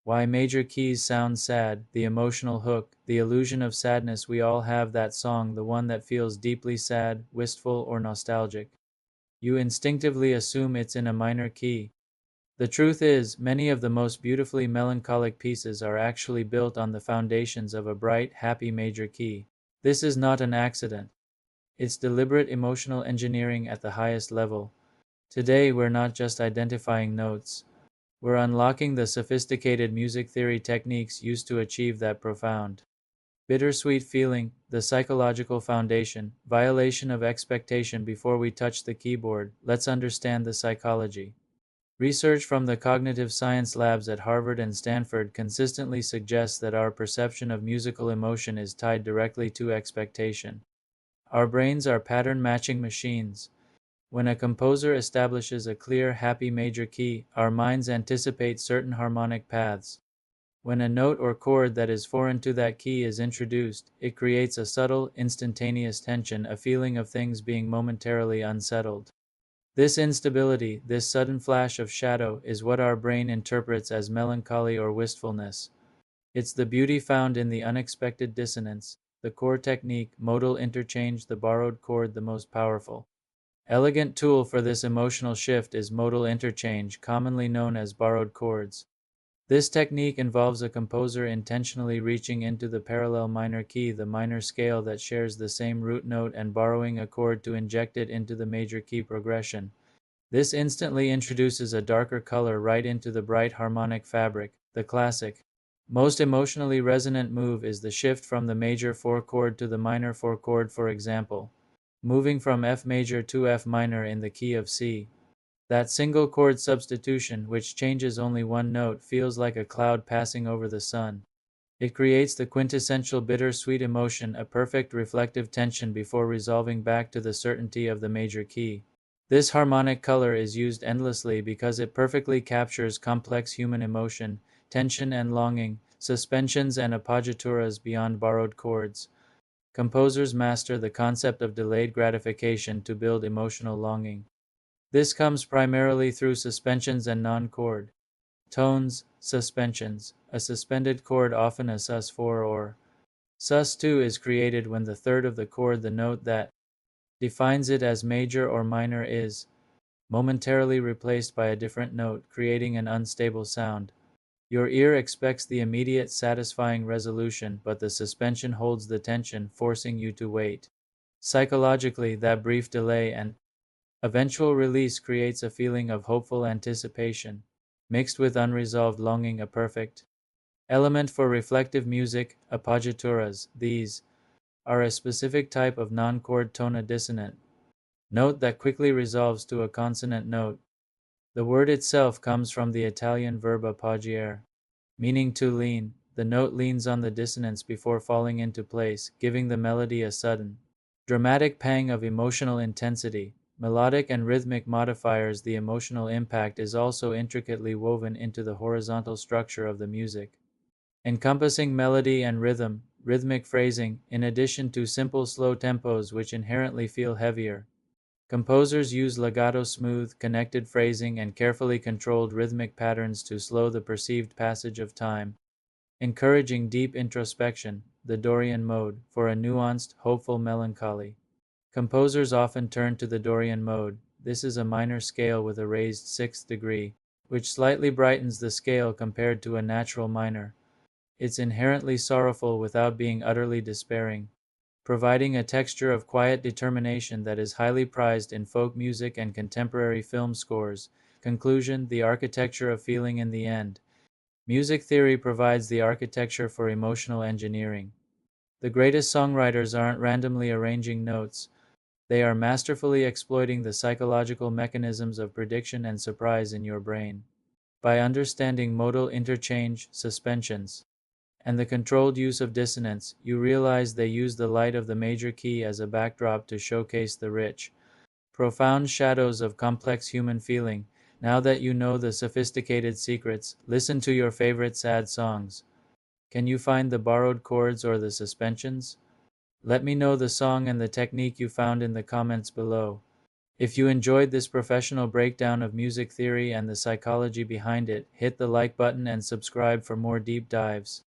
Why major keys sound sad, the emotional hook, the illusion of sadness. We all have that song, the one that feels deeply sad, wistful, or nostalgic. You instinctively assume it's in a minor key. The truth is, many of the most beautifully melancholic pieces are actually built on the foundations of a bright, happy major key. This is not an accident. It's deliberate emotional engineering at the highest level. Today, we're not just identifying notes. We're unlocking the sophisticated music theory techniques used to achieve that profound, bittersweet feeling, the psychological foundation, violation of expectation. Before we touch the keyboard, let's understand the psychology. Research from the cognitive science labs at Harvard and Stanford consistently suggests that our perception of musical emotion is tied directly to expectation. Our brains are pattern matching machines. When a composer establishes a clear, happy major key, our minds anticipate certain harmonic paths. When a note or chord that is foreign to that key is introduced, it creates a subtle, instantaneous tension, a feeling of things being momentarily unsettled. This instability, this sudden flash of shadow, is what our brain interprets as melancholy or wistfulness. It's the beauty found in the unexpected dissonance, the core technique, modal interchange, the borrowed chord, the most powerful elegant tool for this emotional shift is modal interchange, commonly known as borrowed chords. This technique involves a composer intentionally reaching into the parallel minor key, the minor scale that shares the same root note, and borrowing a chord to inject it into the major key progression. This instantly introduces a darker color right into the bright harmonic fabric. The classic, most emotionally resonant move is the shift from the major 4 chord to the minor 4 chord, for example, moving from F major to F minor in the key of C. That single chord substitution, which changes only one note, feels like a cloud passing over the sun. It creates the quintessential bittersweet emotion, a perfect reflective tension before resolving back to the certainty of the major key. This harmonic color is used endlessly because it perfectly captures complex human emotion, tension and longing, suspensions and appoggiaturas beyond borrowed chords. Composers master the concept of delayed gratification to build emotional longing. This comes primarily through suspensions and non-chord tones. Suspensions. A suspended chord, often a sus4 or sus2, is created when the third of the chord, the note that defines it as major or minor, is momentarily replaced by a different note, creating an unstable sound. Your ear expects the immediate satisfying resolution, but the suspension holds the tension, forcing you to wait. Psychologically, that brief delay and eventual release creates a feeling of hopeful anticipation, mixed with unresolved longing, a perfect element for reflective music. Appoggiaturas. These are a specific type of non-chord tone, a dissonant note that quickly resolves to a consonant note. The word itself comes from the Italian verb appoggiare, meaning to lean. The note leans on the dissonance before falling into place, giving the melody a sudden, dramatic pang of emotional intensity. Melodic and rhythmic modifiers. The emotional impact is also intricately woven into the horizontal structure of the music, encompassing melody and rhythm, rhythmic phrasing, in addition to simple slow tempos which inherently feel heavier. Composers use legato, smooth, connected phrasing and carefully controlled rhythmic patterns to slow the perceived passage of time, encouraging deep introspection. The Dorian mode. For a nuanced, hopeful melancholy, composers often turn to the Dorian mode. This is a minor scale with a raised sixth degree, which slightly brightens the scale compared to a natural minor. It's inherently sorrowful without being utterly despairing, providing a texture of quiet determination that is highly prized in folk music and contemporary film scores. Conclusion. The architecture of feeling. In the end, music theory provides the architecture for emotional engineering. The greatest songwriters aren't randomly arranging notes, they are masterfully exploiting the psychological mechanisms of prediction and surprise in your brain. By understanding modal interchange, suspensions, and the controlled use of dissonance, you realize they use the light of the major key as a backdrop to showcase the rich, profound shadows of complex human feeling. Now that you know the sophisticated secrets, listen to your favorite sad songs. Can you find the borrowed chords or the suspensions? Let me know the song and the technique you found in the comments below. If you enjoyed this professional breakdown of music theory and the psychology behind it, hit the like button and subscribe for more deep dives.